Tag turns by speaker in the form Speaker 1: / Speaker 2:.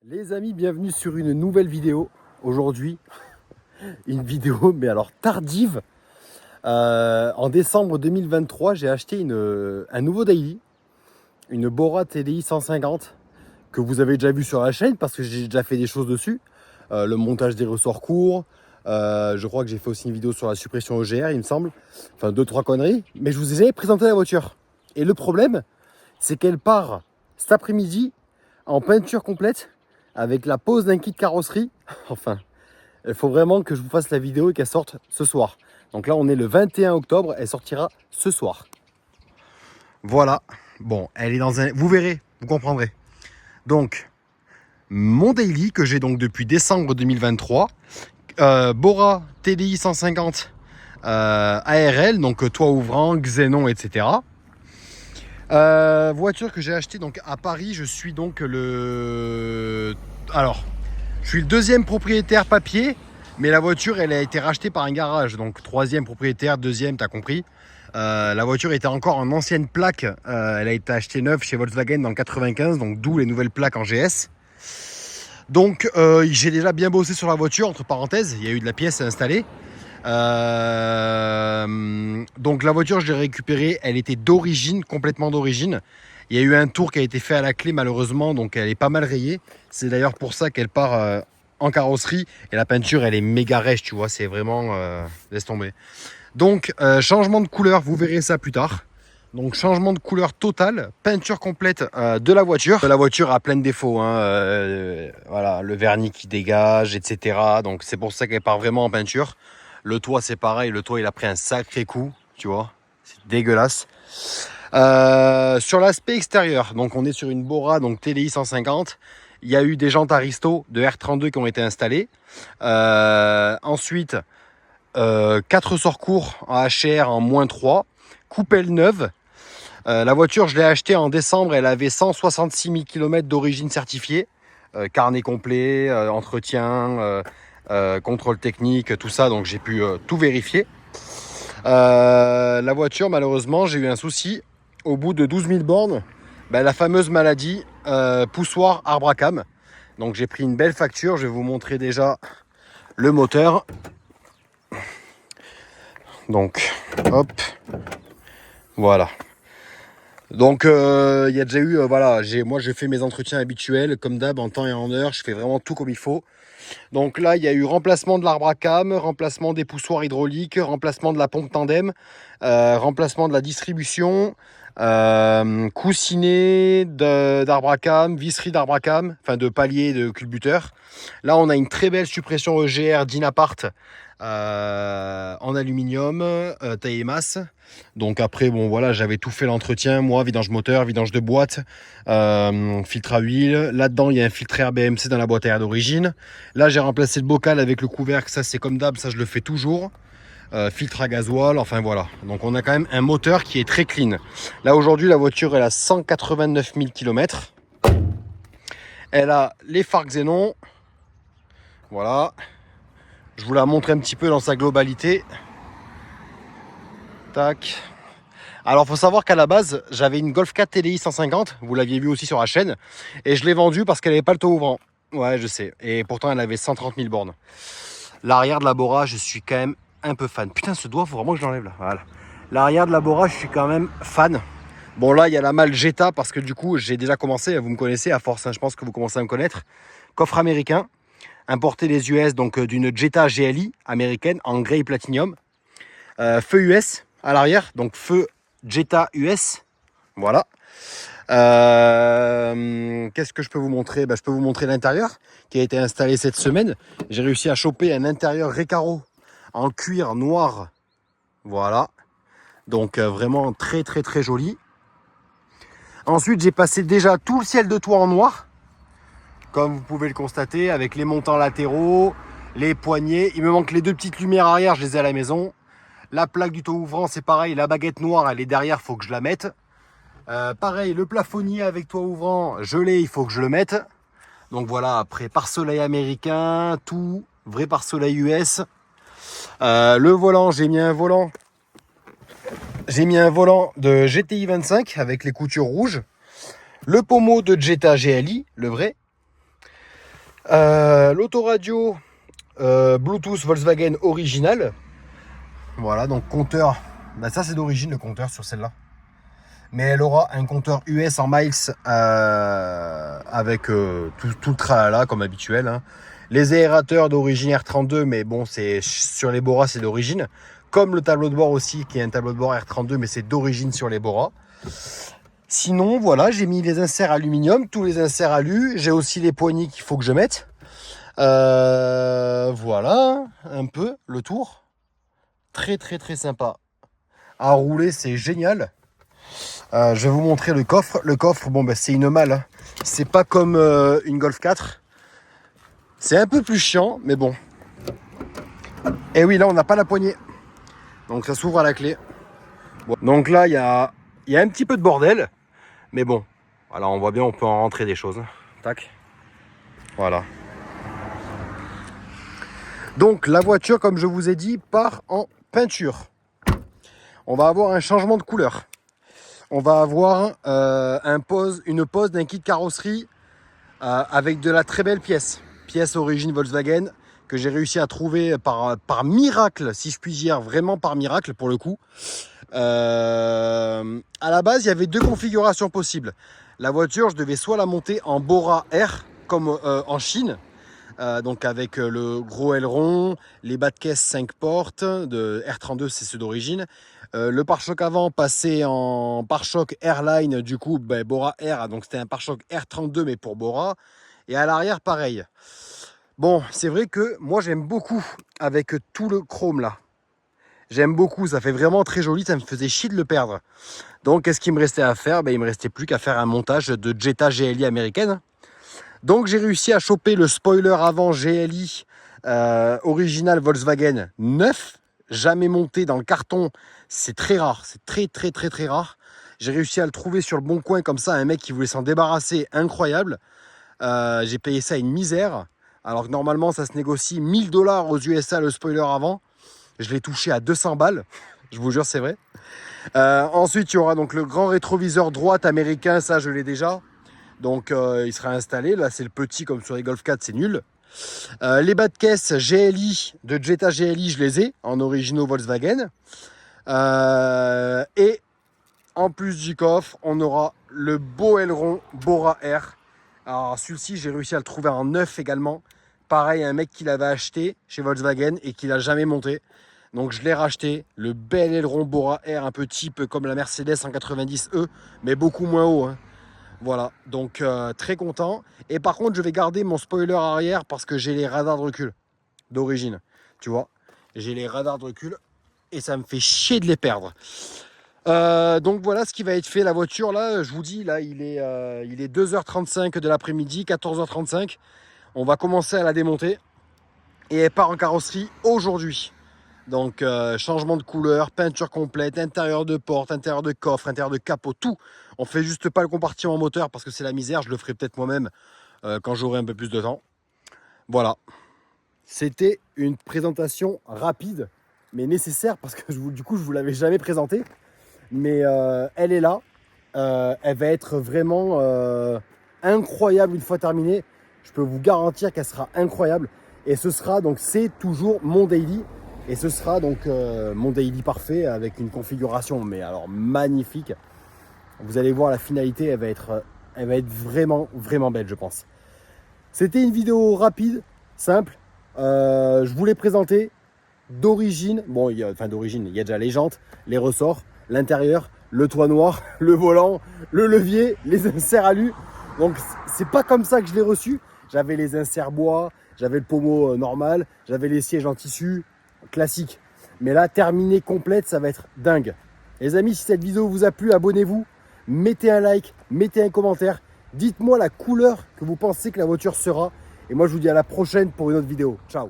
Speaker 1: Les amis, bienvenue sur une nouvelle vidéo. Aujourd'hui, une vidéo, mais alors tardive. En décembre 2023, j'ai acheté un nouveau daily, une Bora TDI 150, que vous avez déjà vu sur la chaîne parce que j'ai déjà fait des choses dessus. Le montage des ressorts courts. Je crois que j'ai fait aussi une vidéo sur la suppression EGR, il me semble. Enfin, 2-3 conneries. Mais je vous ai jamais présenté la voiture. Et le problème, c'est qu'elle part cet après-midi en peinture complète, avec la pose d'un kit carrosserie. Enfin, il faut vraiment que je vous fasse la vidéo et qu'elle sorte ce soir. Donc là, on est le 21 octobre, elle sortira ce soir. Voilà. Bon, elle est dans un... Vous verrez, vous comprendrez. Donc, mon daily que j'ai donc depuis décembre 2023, Bora TDI 150 ARL, donc toit ouvrant, xénon, etc. Voiture que j'ai achetée donc à Paris. Je suis donc je suis le deuxième propriétaire papier, mais la voiture elle a été rachetée par un garage, donc troisième propriétaire, deuxième, t'as compris. La voiture était encore en ancienne plaque, elle a été achetée neuve chez Volkswagen dans le 95, donc d'où les nouvelles plaques en GS. Donc j'ai déjà bien bossé sur la voiture, entre parenthèses, il y a eu de la pièce à installer. Donc la voiture je l'ai récupérée, elle était d'origine, complètement d'origine. Il y a eu un tour qui a été fait à la clé malheureusement, donc elle est pas mal rayée. C'est d'ailleurs pour ça qu'elle part en carrosserie. Et la peinture elle est méga rêche, tu vois, c'est vraiment... laisse tomber. Donc changement de couleur, vous verrez ça plus tard. Donc changement de couleur total, peinture complète de la voiture. La voiture a plein de défauts, hein, voilà, le vernis qui dégage, etc. Donc c'est pour ça qu'elle part vraiment en peinture. Le toit c'est pareil, le toit il a pris un sacré coup, tu vois, c'est dégueulasse. Sur l'aspect extérieur, donc on est sur une Bora, donc TDI 150. Il y a eu des jantes Aristo de R32 qui ont été installées. Ensuite, 4 ressorts courts en HR en -3, coupelle neuve. La voiture, je l'ai achetée en décembre, elle avait 166 000 km d'origine certifiée. Carnet complet, entretien, contrôle technique, tout ça, donc j'ai pu tout vérifier. La voiture, malheureusement, j'ai eu un souci. Au bout de 12 000 bornes, la fameuse maladie poussoir arbre à cames. Donc j'ai pris une belle facture, je vais vous montrer déjà le moteur. Donc, hop, voilà. Donc il y a déjà eu, voilà, moi j'ai fait mes entretiens habituels, comme d'hab, en temps et en heure, je fais vraiment tout comme il faut. Donc là, il y a eu remplacement de l'arbre à cames, remplacement des poussoirs hydrauliques, remplacement de la pompe tandem, remplacement de la distribution, coussinet d'arbre à cames, visserie d'arbre à cames, enfin de palier de culbuteur. Là, on a une très belle suppression EGR d'Inapart en aluminium, taille et masse. Donc après, bon voilà, j'avais tout fait l'entretien, moi, vidange moteur, vidange de boîte, filtre à huile. Là-dedans, il y a un filtre air BMC dans la boîte à air d'origine. Là, j'ai remplacé le bocal avec le couvercle, ça c'est comme d'hab, ça je le fais toujours. Filtre à gasoil, enfin voilà. Donc on a quand même un moteur qui est très clean. Là aujourd'hui, la voiture elle a 189 000 km. Elle a les phares xénon. Voilà. Je vous la montre un petit peu dans sa globalité. Tac. Alors, il faut savoir qu'à la base, j'avais une Golf 4 TDI 150. Vous l'aviez vu aussi sur la chaîne. Et je l'ai vendue parce qu'elle n'avait pas le toit ouvrant. Ouais, je sais. Et pourtant, elle avait 130 000 bornes. L'arrière de la Bora, je suis quand même un peu fan. Putain, ce doigt, faut vraiment que je l'enlève là. Voilà. L'arrière de la Bora, je suis quand même fan. Bon, là, il y a la malle Jetta parce que du coup, j'ai déjà commencé. Vous me connaissez à force, hein, je pense que vous commencez à me connaître. Coffre américain. Importé des US, donc d'une Jetta GLI américaine en grey platinum. Feu US à l'arrière, donc feu Jetta US. Voilà. Qu'est-ce que je peux vous montrer? Je peux vous montrer l'intérieur qui a été installé cette semaine. J'ai réussi à choper un intérieur Recaro en cuir noir. Voilà. Donc vraiment très très très joli. Ensuite, j'ai passé déjà tout le ciel de toit en noir. Comme vous pouvez le constater, avec les montants latéraux, les poignées. Il me manque les deux petites lumières arrière, je les ai à la maison. La plaque du toit ouvrant, c'est pareil. La baguette noire, elle est derrière, il faut que je la mette. Pareil, le plafonnier avec toit ouvrant, je l'ai, il faut que je le mette. Donc voilà, après pare-soleil américain, tout, vrai pare-soleil US. Le volant, j'ai mis un volant. J'ai mis un volant de GTI 25 avec les coutures rouges. Le pommeau de Jetta GLI, le vrai. L'autoradio Bluetooth Volkswagen original. Voilà, donc compteur. Bah ça c'est d'origine le compteur sur celle-là. Mais elle aura un compteur US en miles avec tout le tralala comme habituel. Hein. Les aérateurs d'origine R32, mais bon, c'est sur les Bora, c'est d'origine. Comme le tableau de bord aussi, qui est un tableau de bord R32, mais c'est d'origine sur les Bora. Sinon, voilà, j'ai mis les inserts aluminium, tous les inserts alu. J'ai aussi les poignées qu'il faut que je mette. Voilà, un peu le tour. Très sympa. À rouler, c'est génial. Je vais vous montrer le coffre. Le coffre, bon, ben, c'est une malle. Hein. C'est pas comme une Golf 4. C'est un peu plus chiant, mais bon. Et oui, là, on n'a pas la poignée. Donc, ça s'ouvre à la clé. Bon. Donc là, il y a un petit peu de bordel. Mais bon, voilà, on voit bien, on peut en rentrer des choses. Tac. Voilà. Donc, la voiture, comme je vous ai dit, part en peinture. On va avoir un changement de couleur. On va avoir une pose d'un kit carrosserie avec de la très belle pièce origine Volkswagen que j'ai réussi à trouver par miracle, si je puis dire, vraiment par miracle pour le coup. À la base, il y avait deux configurations possibles. La voiture, je devais soit la monter en Bora R comme en Chine, donc avec le gros aileron, les bas de caisse 5 portes de R32, c'est ceux d'origine. Le pare-choc avant passé en pare-choc Airline, du coup Bora R, donc c'était un pare-choc R32 mais pour Bora. Et à l'arrière pareil. Bon, c'est vrai que moi j'aime beaucoup avec tout le chrome là. J'aime beaucoup, ça fait vraiment très joli, ça me faisait chier de le perdre. Donc qu'est-ce qu'il me restait à faire? Il me restait plus qu'à faire un montage de Jetta GLI américaine. Donc j'ai réussi à choper le spoiler avant GLI original Volkswagen neuf, jamais monté dans le carton. C'est très rare, c'est très rare. J'ai réussi à le trouver sur le bon coin comme ça, un mec qui voulait s'en débarrasser, incroyable. J'ai payé ça une misère, alors que normalement ça se négocie 1000 $ aux USA le spoiler avant. Je l'ai touché à 200 balles, je vous jure c'est vrai. Ensuite il y aura donc le grand rétroviseur droite américain, ça je l'ai déjà. Donc il sera installé, là c'est le petit comme sur les Golf 4, c'est nul. Les bas de caisse GLI de Jetta GLI, je les ai en originaux Volkswagen. Et en plus du coffre, on aura le beau aileron Bora R. Alors celui-ci, j'ai réussi à le trouver en neuf également. Pareil, un mec qui l'avait acheté chez Volkswagen et qui l'a jamais monté. Donc je l'ai racheté, le bel aileron Bora R, un peu type comme la Mercedes 190E, mais beaucoup moins haut. Hein. Voilà, donc très content. Et par contre, je vais garder mon spoiler arrière parce que j'ai les radars de recul d'origine. Tu vois, j'ai les radars de recul et ça me fait chier de les perdre. Donc voilà ce qui va être fait. La voiture, là, je vous dis, là, il est 2h35 de l'après-midi, 14h35. On va commencer à la démonter et elle part en carrosserie aujourd'hui. Donc changement de couleur, peinture complète, intérieur de porte, intérieur de coffre, intérieur de capot, tout. On fait juste pas le compartiment moteur parce que c'est la misère. Je le ferai peut-être moi-même quand j'aurai un peu plus de temps. Voilà. C'était une présentation rapide mais nécessaire parce que du coup je vous l'avais jamais présentée. Mais elle est là. Elle va être vraiment incroyable une fois terminée. Je peux vous garantir qu'elle sera incroyable. Et ce sera donc, c'est toujours mon daily. Et ce sera donc mon daily parfait avec une configuration mais alors magnifique. Vous allez voir la finalité, elle va être vraiment belle je pense. C'était une vidéo rapide, simple. Je vous l'ai présenté d'origine. Bon, il y a déjà les jantes, les ressorts, l'intérieur, le toit noir, le volant, le levier, les inserts alu. Donc c'est pas comme ça que je l'ai reçu. J'avais les inserts bois, j'avais le pommeau normal, j'avais les sièges en tissu classique. Mais là, terminé complète, ça va être dingue. Les amis, si cette vidéo vous a plu, abonnez-vous, mettez un like, mettez un commentaire. Dites-moi la couleur que vous pensez que la voiture sera. Et moi, je vous dis à la prochaine pour une autre vidéo. Ciao.